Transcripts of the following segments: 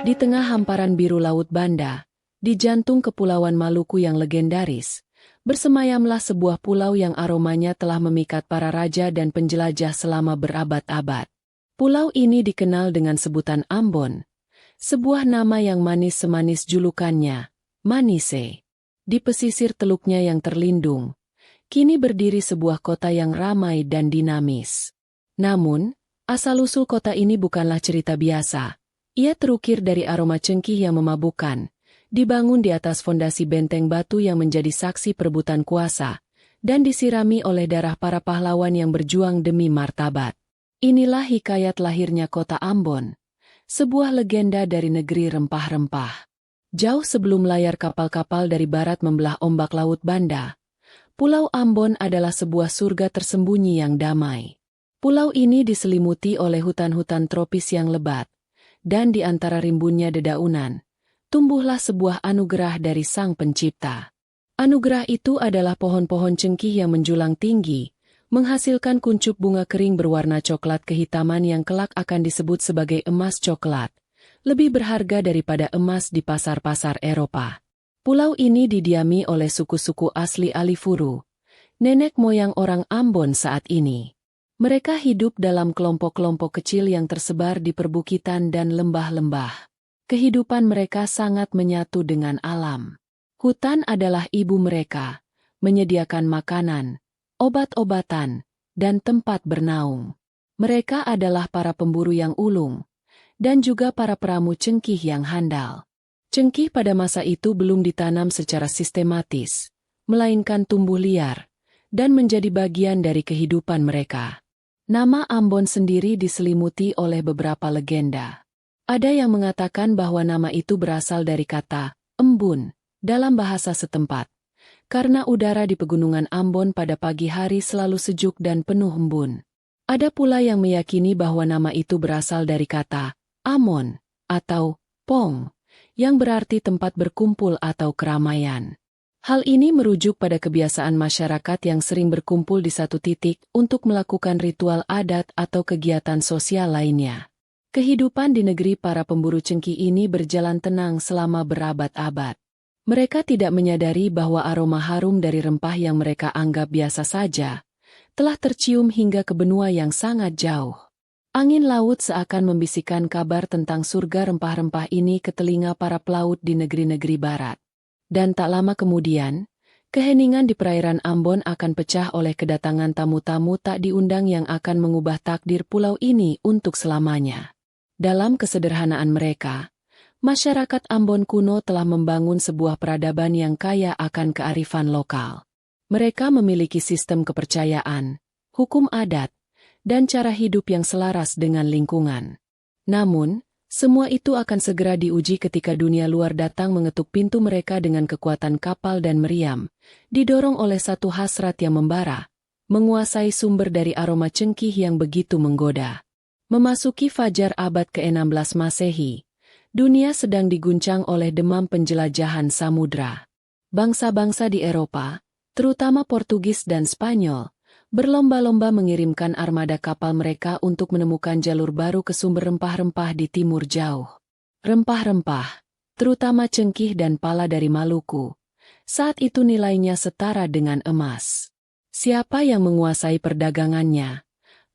Di tengah hamparan biru Laut Banda, di jantung Kepulauan Maluku yang legendaris, bersemayamlah sebuah pulau yang aromanya telah memikat para raja dan penjelajah selama berabad-abad. Pulau ini dikenal dengan sebutan Ambon, sebuah nama yang manis semanis julukannya, Manise. Di pesisir teluknya yang terlindung, kini berdiri sebuah kota yang ramai dan dinamis. Namun, asal-usul kota ini bukanlah cerita biasa. Ia terukir dari aroma cengkih yang memabukkan, dibangun di atas fondasi benteng batu yang menjadi saksi perebutan kuasa, dan disirami oleh darah para pahlawan yang berjuang demi martabat. Inilah hikayat lahirnya kota Ambon, sebuah legenda dari negeri rempah-rempah. Jauh sebelum layar kapal-kapal dari barat membelah ombak Laut Banda, Pulau Ambon adalah sebuah surga tersembunyi yang damai. Pulau ini diselimuti oleh hutan-hutan tropis yang lebat, dan di antara rimbunnya dedaunan, tumbuhlah sebuah anugerah dari Sang Pencipta. Anugerah itu adalah pohon-pohon cengkih yang menjulang tinggi, menghasilkan kuncup bunga kering berwarna coklat kehitaman yang kelak akan disebut sebagai emas coklat, lebih berharga daripada emas di pasar-pasar Eropa. Pulau ini didiami oleh suku-suku asli Alifuru, nenek moyang orang Ambon saat ini. Mereka hidup dalam kelompok-kelompok kecil yang tersebar di perbukitan dan lembah-lembah. Kehidupan mereka sangat menyatu dengan alam. Hutan adalah ibu mereka, menyediakan makanan, obat-obatan, dan tempat bernaung. Mereka adalah para pemburu yang ulung, dan juga para peramu cengkih yang handal. Cengkih pada masa itu belum ditanam secara sistematis, melainkan tumbuh liar, dan menjadi bagian dari kehidupan mereka. Nama Ambon sendiri diselimuti oleh beberapa legenda. Ada yang mengatakan bahwa nama itu berasal dari kata embun dalam bahasa setempat, karena udara di pegunungan Ambon pada pagi hari selalu sejuk dan penuh embun. Ada pula yang meyakini bahwa nama itu berasal dari kata amon atau pong, yang berarti tempat berkumpul atau keramaian. Hal ini merujuk pada kebiasaan masyarakat yang sering berkumpul di satu titik untuk melakukan ritual adat atau kegiatan sosial lainnya. Kehidupan di negeri para pemburu cengkih ini berjalan tenang selama berabad-abad. Mereka tidak menyadari bahwa aroma harum dari rempah yang mereka anggap biasa saja telah tercium hingga ke benua yang sangat jauh. Angin laut seakan membisikkan kabar tentang surga rempah-rempah ini ke telinga para pelaut di negeri-negeri barat. Dan tak lama kemudian, keheningan di perairan Ambon akan pecah oleh kedatangan tamu-tamu tak diundang yang akan mengubah takdir pulau ini untuk selamanya. Dalam kesederhanaan mereka, masyarakat Ambon kuno telah membangun sebuah peradaban yang kaya akan kearifan lokal. Mereka memiliki sistem kepercayaan, hukum adat, dan cara hidup yang selaras dengan lingkungan. Namun, semua itu akan segera diuji ketika dunia luar datang mengetuk pintu mereka dengan kekuatan kapal dan meriam, didorong oleh satu hasrat yang membara, menguasai sumber dari aroma cengkih yang begitu menggoda. Memasuki fajar abad ke-16 Masehi, dunia sedang diguncang oleh demam penjelajahan samudra. Bangsa-bangsa di Eropa, terutama Portugis dan Spanyol, berlomba-lomba mengirimkan armada kapal mereka untuk menemukan jalur baru ke sumber rempah-rempah di timur jauh. Rempah-rempah, terutama cengkih dan pala dari Maluku, saat itu nilainya setara dengan emas. Siapa yang menguasai perdagangannya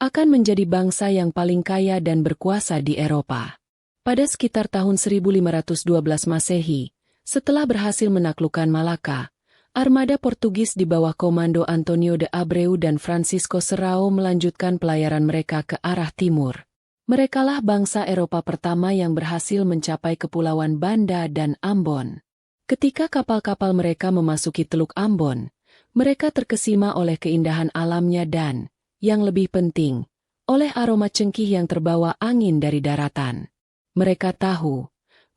akan menjadi bangsa yang paling kaya dan berkuasa di Eropa. Pada sekitar tahun 1512 Masehi, setelah berhasil menaklukkan Malaka, armada Portugis di bawah komando Antonio de Abreu dan Francisco Serrao melanjutkan pelayaran mereka ke arah timur. Merekalah bangsa Eropa pertama yang berhasil mencapai Kepulauan Banda dan Ambon. Ketika kapal-kapal mereka memasuki Teluk Ambon, mereka terkesima oleh keindahan alamnya dan, yang lebih penting, oleh aroma cengkih yang terbawa angin dari daratan. Mereka tahu,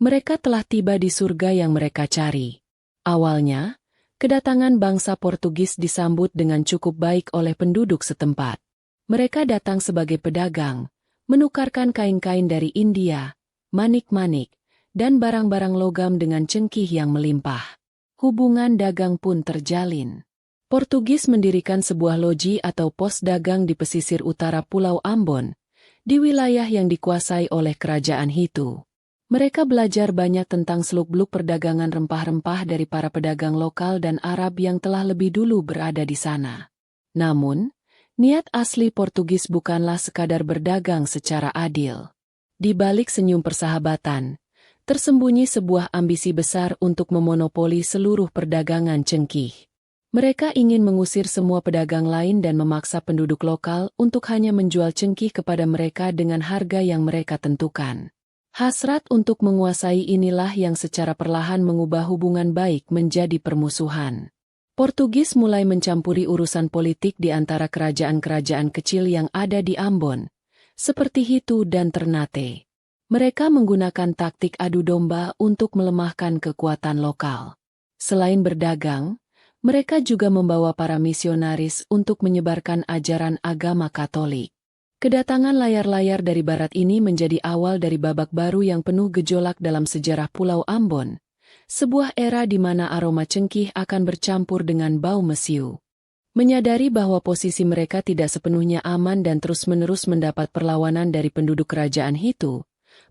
mereka telah tiba di surga yang mereka cari. Awalnya, kedatangan bangsa Portugis disambut dengan cukup baik oleh penduduk setempat. Mereka datang sebagai pedagang, menukarkan kain-kain dari India, manik-manik, dan barang-barang logam dengan cengkih yang melimpah. Hubungan dagang pun terjalin. Portugis mendirikan sebuah loji atau pos dagang di pesisir utara Pulau Ambon, di wilayah yang dikuasai oleh kerajaan Hitu. Mereka belajar banyak tentang seluk-beluk perdagangan rempah-rempah dari para pedagang lokal dan Arab yang telah lebih dulu berada di sana. Namun, niat asli Portugis bukanlah sekadar berdagang secara adil. Di balik senyum persahabatan, tersembunyi sebuah ambisi besar untuk memonopoli seluruh perdagangan cengkih. Mereka ingin mengusir semua pedagang lain dan memaksa penduduk lokal untuk hanya menjual cengkih kepada mereka dengan harga yang mereka tentukan. Hasrat untuk menguasai inilah yang secara perlahan mengubah hubungan baik menjadi permusuhan. Portugis mulai mencampuri urusan politik di antara kerajaan-kerajaan kecil yang ada di Ambon, seperti Hitu dan Ternate. Mereka menggunakan taktik adu domba untuk melemahkan kekuatan lokal. Selain berdagang, mereka juga membawa para misionaris untuk menyebarkan ajaran agama Katolik. Kedatangan layar-layar dari barat ini menjadi awal dari babak baru yang penuh gejolak dalam sejarah Pulau Ambon, sebuah era di mana aroma cengkih akan bercampur dengan bau mesiu. Menyadari bahwa posisi mereka tidak sepenuhnya aman dan terus-menerus mendapat perlawanan dari penduduk kerajaan Hitu,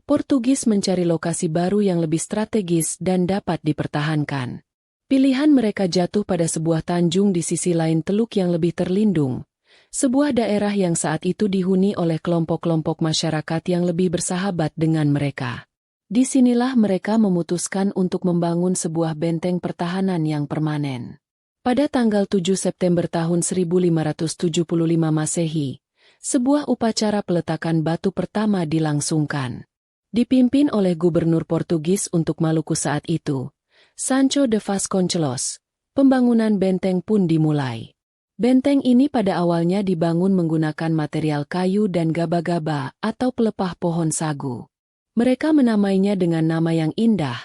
Portugis mencari lokasi baru yang lebih strategis dan dapat dipertahankan. Pilihan mereka jatuh pada sebuah tanjung di sisi lain teluk yang lebih terlindung, sebuah daerah yang saat itu dihuni oleh kelompok-kelompok masyarakat yang lebih bersahabat dengan mereka. Disinilah mereka memutuskan untuk membangun sebuah benteng pertahanan yang permanen. Pada tanggal 7 September tahun 1575 Masehi, sebuah upacara peletakan batu pertama dilangsungkan. Dipimpin oleh gubernur Portugis untuk Maluku saat itu, Sancho de Vasconcelos, pembangunan benteng pun dimulai. Benteng ini pada awalnya dibangun menggunakan material kayu dan gaba-gaba atau pelepah pohon sagu. Mereka menamainya dengan nama yang indah,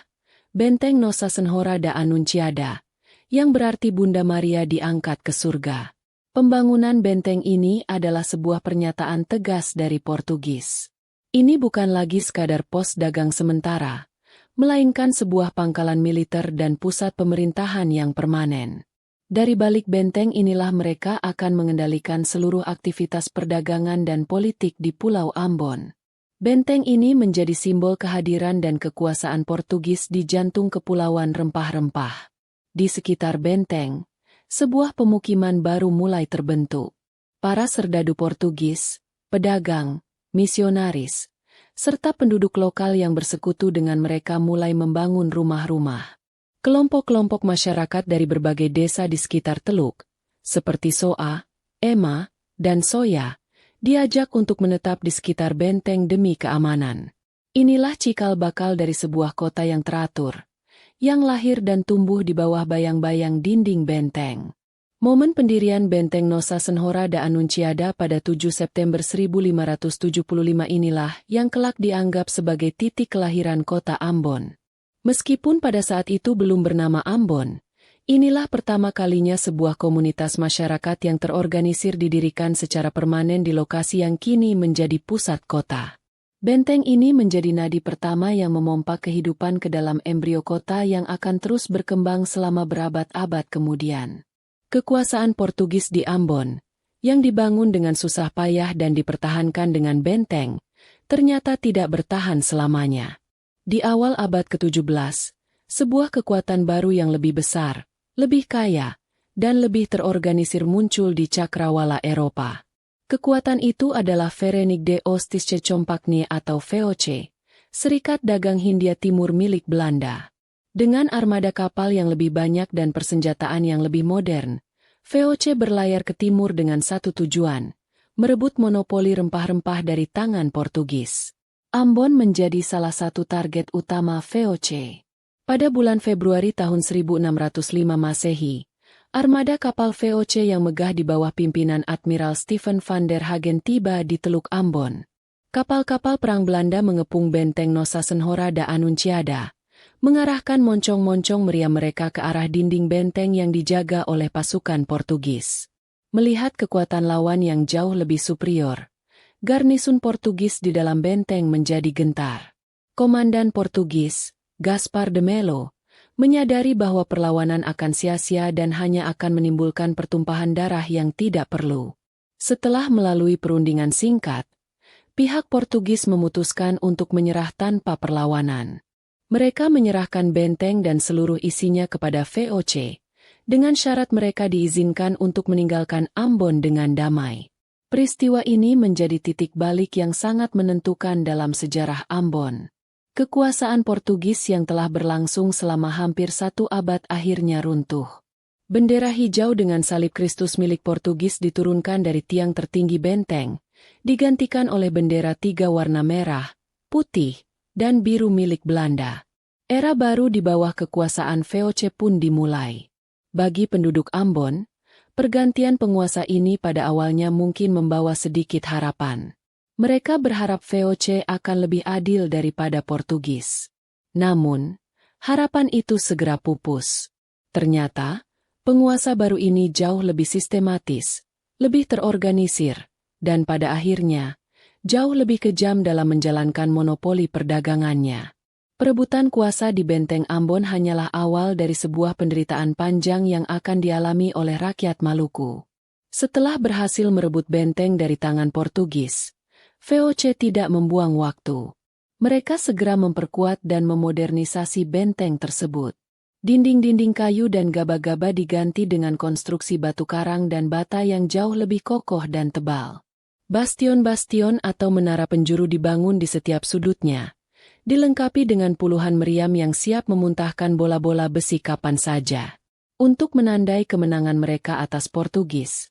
Benteng Nossa Senhora da Anunciada, yang berarti Bunda Maria diangkat ke surga. Pembangunan benteng ini adalah sebuah pernyataan tegas dari Portugis. Ini bukan lagi sekadar pos dagang sementara, melainkan sebuah pangkalan militer dan pusat pemerintahan yang permanen. Dari balik benteng inilah mereka akan mengendalikan seluruh aktivitas perdagangan dan politik di Pulau Ambon. Benteng ini menjadi simbol kehadiran dan kekuasaan Portugis di jantung kepulauan rempah-rempah. Di sekitar benteng, sebuah pemukiman baru mulai terbentuk. Para serdadu Portugis, pedagang, misionaris, serta penduduk lokal yang bersekutu dengan mereka mulai membangun rumah-rumah. Kelompok-kelompok masyarakat dari berbagai desa di sekitar teluk, seperti Soa, Ema, dan Soya, diajak untuk menetap di sekitar benteng demi keamanan. Inilah cikal bakal dari sebuah kota yang teratur, yang lahir dan tumbuh di bawah bayang-bayang dinding benteng. Momen pendirian benteng Nossa Senhora da Anunciada pada 7 September 1575 inilah yang kelak dianggap sebagai titik kelahiran kota Ambon. Meskipun pada saat itu belum bernama Ambon, inilah pertama kalinya sebuah komunitas masyarakat yang terorganisir didirikan secara permanen di lokasi yang kini menjadi pusat kota. Benteng ini menjadi nadi pertama yang memompa kehidupan ke dalam embrio kota yang akan terus berkembang selama berabad-abad kemudian. Kekuasaan Portugis di Ambon, yang dibangun dengan susah payah dan dipertahankan dengan benteng, ternyata tidak bertahan selamanya. Di awal abad ke-17, sebuah kekuatan baru yang lebih besar, lebih kaya, dan lebih terorganisir muncul di cakrawala Eropa. Kekuatan itu adalah Verenigde Oostische Compagnie atau VOC, Serikat Dagang Hindia Timur milik Belanda. Dengan armada kapal yang lebih banyak dan persenjataan yang lebih modern, VOC berlayar ke timur dengan satu tujuan, merebut monopoli rempah-rempah dari tangan Portugis. Ambon menjadi salah satu target utama VOC. Pada bulan Februari tahun 1605 Masehi, armada kapal VOC yang megah di bawah pimpinan Admiral Stephen van der Hagen tiba di Teluk Ambon. Kapal-kapal perang Belanda mengepung benteng Nossa Senhora da Anunciada, mengarahkan moncong-moncong meriam mereka ke arah dinding benteng yang dijaga oleh pasukan Portugis. Melihat kekuatan lawan yang jauh lebih superior, garnisun Portugis di dalam benteng menjadi gentar. Komandan Portugis, Gaspar de Melo, menyadari bahwa perlawanan akan sia-sia dan hanya akan menimbulkan pertumpahan darah yang tidak perlu. Setelah melalui perundingan singkat, pihak Portugis memutuskan untuk menyerah tanpa perlawanan. Mereka menyerahkan benteng dan seluruh isinya kepada VOC, dengan syarat mereka diizinkan untuk meninggalkan Ambon dengan damai. Peristiwa ini menjadi titik balik yang sangat menentukan dalam sejarah Ambon. Kekuasaan Portugis yang telah berlangsung selama hampir 1 abad akhirnya runtuh. Bendera hijau dengan salib Kristus milik Portugis diturunkan dari tiang tertinggi benteng, digantikan oleh bendera 3 warna merah, putih, dan biru milik Belanda. Era baru di bawah kekuasaan VOC pun dimulai. Bagi penduduk Ambon, pergantian penguasa ini pada awalnya mungkin membawa sedikit harapan. Mereka berharap VOC akan lebih adil daripada Portugis. Namun, harapan itu segera pupus. Ternyata, penguasa baru ini jauh lebih sistematis, lebih terorganisir, dan pada akhirnya, jauh lebih kejam dalam menjalankan monopoli perdagangannya. Perebutan kuasa di Benteng Ambon hanyalah awal dari sebuah penderitaan panjang yang akan dialami oleh rakyat Maluku. Setelah berhasil merebut benteng dari tangan Portugis, VOC tidak membuang waktu. Mereka segera memperkuat dan memodernisasi benteng tersebut. Dinding-dinding kayu dan gaba-gaba diganti dengan konstruksi batu karang dan bata yang jauh lebih kokoh dan tebal. Bastion-bastion atau menara penjuru dibangun di setiap sudutnya, dilengkapi dengan puluhan meriam yang siap memuntahkan bola-bola besi kapan saja. Untuk menandai kemenangan mereka atas Portugis,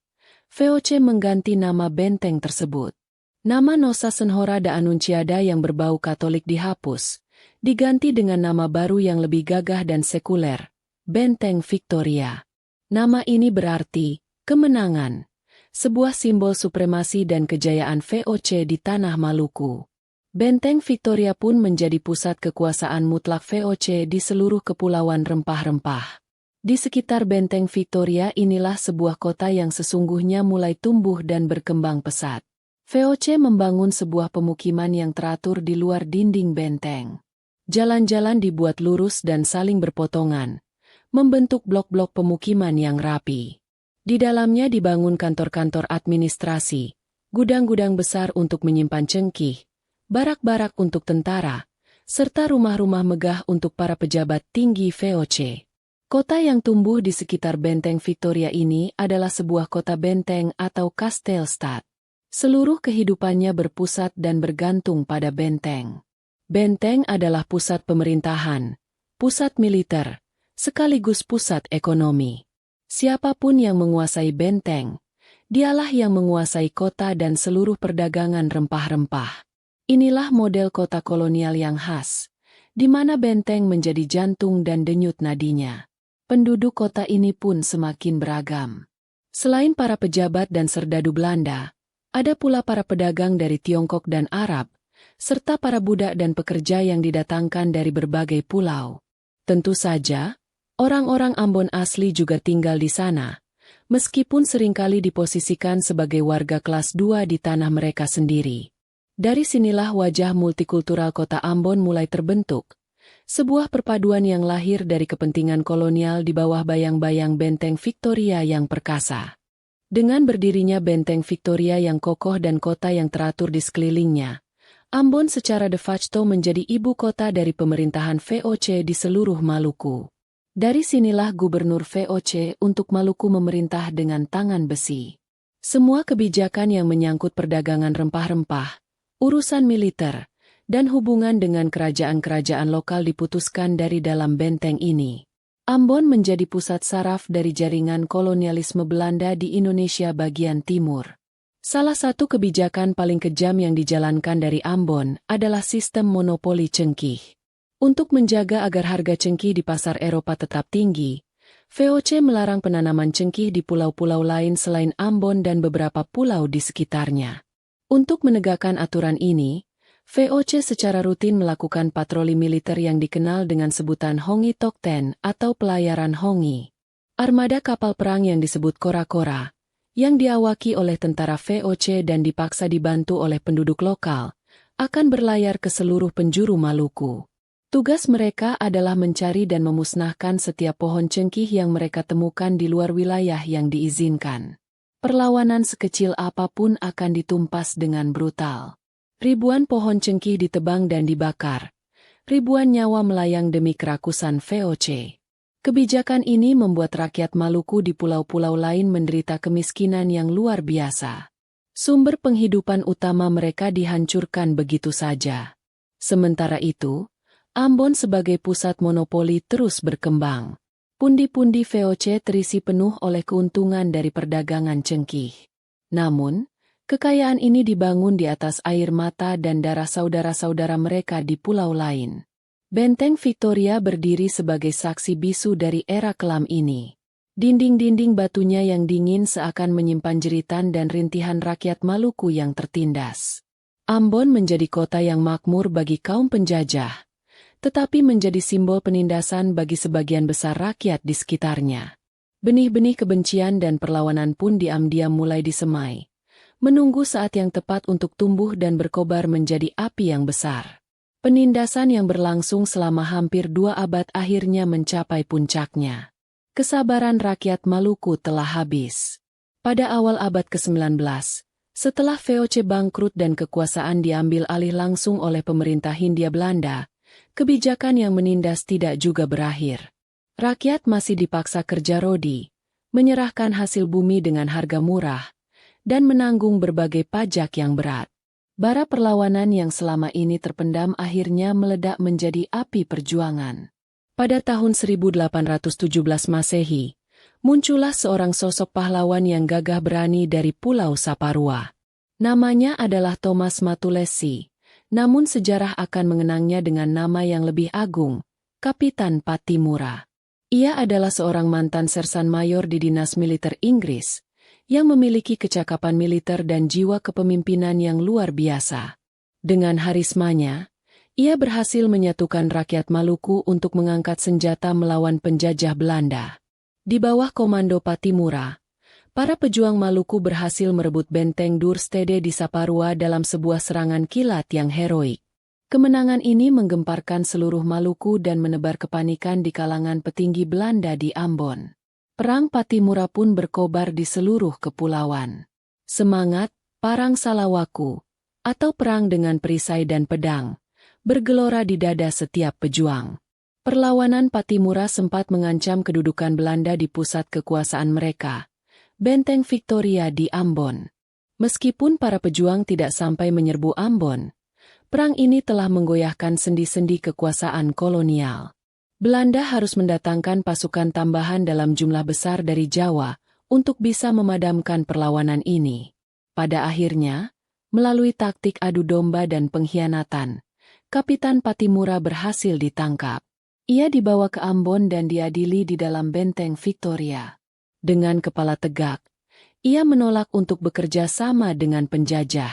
VOC mengganti nama benteng tersebut. Nama Nossa Senhora da Anunciada yang berbau Katolik dihapus, diganti dengan nama baru yang lebih gagah dan sekuler, Benteng Victoria. Nama ini berarti kemenangan, sebuah simbol supremasi dan kejayaan VOC di tanah Maluku. Benteng Victoria pun menjadi pusat kekuasaan mutlak VOC di seluruh kepulauan rempah-rempah. Di sekitar Benteng Victoria inilah sebuah kota yang sesungguhnya mulai tumbuh dan berkembang pesat. VOC membangun sebuah pemukiman yang teratur di luar dinding benteng. Jalan-jalan dibuat lurus dan saling berpotongan, membentuk blok-blok pemukiman yang rapi. Di dalamnya dibangun kantor-kantor administrasi, gudang-gudang besar untuk menyimpan cengkih, barak-barak untuk tentara, serta rumah-rumah megah untuk para pejabat tinggi VOC. Kota yang tumbuh di sekitar Benteng Victoria ini adalah sebuah kota benteng atau Kastelstad. Seluruh kehidupannya berpusat dan bergantung pada benteng. Benteng adalah pusat pemerintahan, pusat militer, sekaligus pusat ekonomi. Siapapun yang menguasai benteng, dialah yang menguasai kota dan seluruh perdagangan rempah-rempah. Inilah model kota kolonial yang khas, di mana benteng menjadi jantung dan denyut nadinya. Penduduk kota ini pun semakin beragam. Selain para pejabat dan serdadu Belanda, ada pula para pedagang dari Tiongkok dan Arab, serta para budak dan pekerja yang didatangkan dari berbagai pulau. Tentu saja, orang-orang Ambon asli juga tinggal di sana, meskipun seringkali diposisikan sebagai warga kelas 2 di tanah mereka sendiri. Dari sinilah wajah multikultural kota Ambon mulai terbentuk, sebuah perpaduan yang lahir dari kepentingan kolonial di bawah bayang-bayang Benteng Victoria yang perkasa. Dengan berdirinya Benteng Victoria yang kokoh dan kota yang teratur di sekelilingnya, Ambon secara de facto menjadi ibu kota dari pemerintahan VOC di seluruh Maluku. Dari sinilah gubernur VOC untuk Maluku memerintah dengan tangan besi. Semua kebijakan yang menyangkut perdagangan rempah-rempah, urusan militer, dan hubungan dengan kerajaan-kerajaan lokal diputuskan dari dalam benteng ini. Ambon menjadi pusat saraf dari jaringan kolonialisme Belanda di Indonesia bagian timur. Salah satu kebijakan paling kejam yang dijalankan dari Ambon adalah sistem monopoli cengkih. Untuk menjaga agar harga cengkih di pasar Eropa tetap tinggi, VOC melarang penanaman cengkih di pulau-pulau lain selain Ambon dan beberapa pulau di sekitarnya. Untuk menegakkan aturan ini, VOC secara rutin melakukan patroli militer yang dikenal dengan sebutan Hongi Tokten atau pelayaran Hongi. Armada kapal perang yang disebut Kora-Kora, yang diawaki oleh tentara VOC dan dipaksa dibantu oleh penduduk lokal, akan berlayar ke seluruh penjuru Maluku. Tugas mereka adalah mencari dan memusnahkan setiap pohon cengkih yang mereka temukan di luar wilayah yang diizinkan. Perlawanan sekecil apapun akan ditumpas dengan brutal. Ribuan pohon cengkih ditebang dan dibakar. Ribuan nyawa melayang demi kerakusan VOC. Kebijakan ini membuat rakyat Maluku di pulau-pulau lain menderita kemiskinan yang luar biasa. Sumber penghidupan utama mereka dihancurkan begitu saja. Sementara itu, Ambon sebagai pusat monopoli terus berkembang. Pundi-pundi VOC terisi penuh oleh keuntungan dari perdagangan cengkih. Namun, kekayaan ini dibangun di atas air mata dan darah saudara-saudara mereka di pulau lain. Benteng Victoria berdiri sebagai saksi bisu dari era kelam ini. Dinding-dinding batunya yang dingin seakan menyimpan jeritan dan rintihan rakyat Maluku yang tertindas. Ambon menjadi kota yang makmur bagi kaum penjajah, tetapi menjadi simbol penindasan bagi sebagian besar rakyat di sekitarnya. Benih-benih kebencian dan perlawanan pun diam-diam mulai disemai, menunggu saat yang tepat untuk tumbuh dan berkobar menjadi api yang besar. Penindasan yang berlangsung selama hampir 2 abad akhirnya mencapai puncaknya. Kesabaran rakyat Maluku telah habis. Pada awal abad ke-19, setelah VOC bangkrut dan kekuasaan diambil alih langsung oleh pemerintah Hindia Belanda, kebijakan yang menindas tidak juga berakhir. Rakyat masih dipaksa kerja rodi, menyerahkan hasil bumi dengan harga murah, dan menanggung berbagai pajak yang berat. Bara perlawanan yang selama ini terpendam akhirnya meledak menjadi api perjuangan. Pada tahun 1817 Masehi, muncullah seorang sosok pahlawan yang gagah berani dari Pulau Saparua. Namanya adalah Thomas Matulesi, namun sejarah akan mengenangnya dengan nama yang lebih agung, Kapitan Patimura. Ia adalah seorang mantan sersan mayor di dinas militer Inggris, yang memiliki kecakapan militer dan jiwa kepemimpinan yang luar biasa. Dengan harismanya, ia berhasil menyatukan rakyat Maluku untuk mengangkat senjata melawan penjajah Belanda. Di bawah komando Patimura, para pejuang Maluku berhasil merebut benteng Durstede di Saparua dalam sebuah serangan kilat yang heroik. Kemenangan ini menggemparkan seluruh Maluku dan menebar kepanikan di kalangan petinggi Belanda di Ambon. Perang Patimura pun berkobar di seluruh kepulauan. Semangat, Parang Salawaku, atau perang dengan perisai dan pedang, bergelora di dada setiap pejuang. Perlawanan Patimura sempat mengancam kedudukan Belanda di pusat kekuasaan mereka, Benteng Victoria di Ambon. Meskipun para pejuang tidak sampai menyerbu Ambon, perang ini telah menggoyahkan sendi-sendi kekuasaan kolonial. Belanda harus mendatangkan pasukan tambahan dalam jumlah besar dari Jawa untuk bisa memadamkan perlawanan ini. Pada akhirnya, melalui taktik adu domba dan pengkhianatan, Kapitan Patimura berhasil ditangkap. Ia dibawa ke Ambon dan diadili di dalam Benteng Victoria. Dengan kepala tegak, ia menolak untuk bekerja sama dengan penjajah.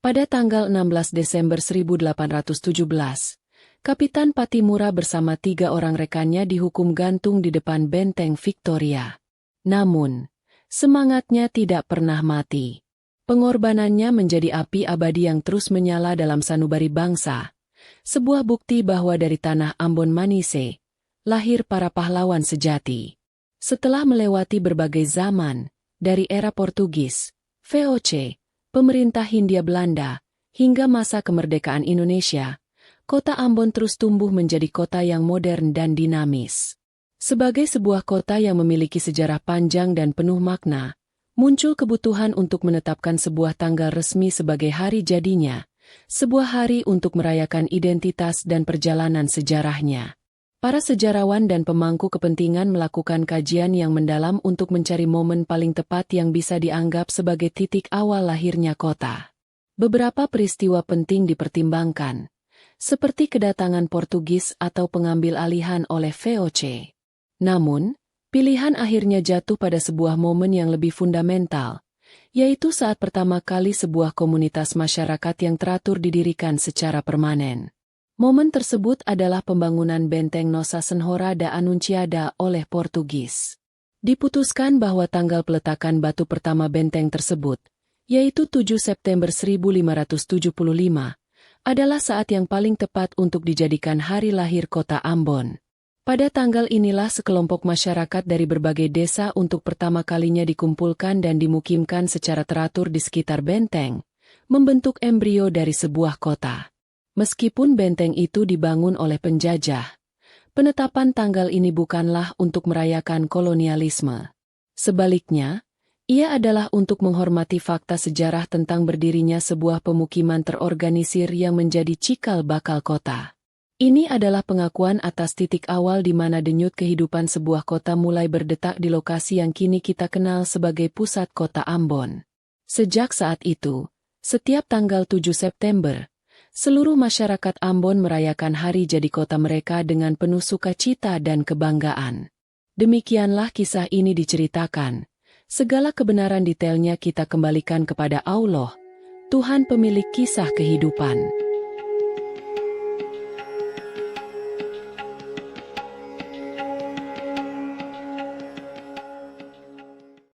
Pada tanggal 16 Desember 1817, Kapitan Patimura bersama 3 orang rekannya dihukum gantung di depan Benteng Victoria. Namun, semangatnya tidak pernah mati. Pengorbanannya menjadi api abadi yang terus menyala dalam sanubari bangsa. Sebuah bukti bahwa dari tanah Ambon Manise, lahir para pahlawan sejati. Setelah melewati berbagai zaman, dari era Portugis, VOC, pemerintah Hindia Belanda, hingga masa kemerdekaan Indonesia, kota Ambon terus tumbuh menjadi kota yang modern dan dinamis. Sebagai sebuah kota yang memiliki sejarah panjang dan penuh makna, muncul kebutuhan untuk menetapkan sebuah tanggal resmi sebagai hari jadinya, sebuah hari untuk merayakan identitas dan perjalanan sejarahnya. Para sejarawan dan pemangku kepentingan melakukan kajian yang mendalam untuk mencari momen paling tepat yang bisa dianggap sebagai titik awal lahirnya kota. Beberapa peristiwa penting dipertimbangkan, seperti kedatangan Portugis atau pengambil alihan oleh VOC. Namun, pilihan akhirnya jatuh pada sebuah momen yang lebih fundamental, yaitu saat pertama kali sebuah komunitas masyarakat yang teratur didirikan secara permanen. Momen tersebut adalah pembangunan benteng Nossa Senhora da Anunciada oleh Portugis. Diputuskan bahwa tanggal peletakan batu pertama benteng tersebut, yaitu 7 September 1575, adalah saat yang paling tepat untuk dijadikan hari lahir kota Ambon. Pada tanggal inilah sekelompok masyarakat dari berbagai desa untuk pertama kalinya dikumpulkan dan dimukimkan secara teratur di sekitar benteng, membentuk embrio dari sebuah kota. Meskipun benteng itu dibangun oleh penjajah, penetapan tanggal ini bukanlah untuk merayakan kolonialisme. Sebaliknya, ia adalah untuk menghormati fakta sejarah tentang berdirinya sebuah pemukiman terorganisir yang menjadi cikal bakal kota. Ini adalah pengakuan atas titik awal di mana denyut kehidupan sebuah kota mulai berdetak di lokasi yang kini kita kenal sebagai pusat kota Ambon. Sejak saat itu, setiap tanggal 7 September, seluruh masyarakat Ambon merayakan hari jadi kota mereka dengan penuh sukacita dan kebanggaan. Demikianlah kisah ini diceritakan. Segala kebenaran detailnya kita kembalikan kepada Allah, Tuhan pemilik kisah kehidupan.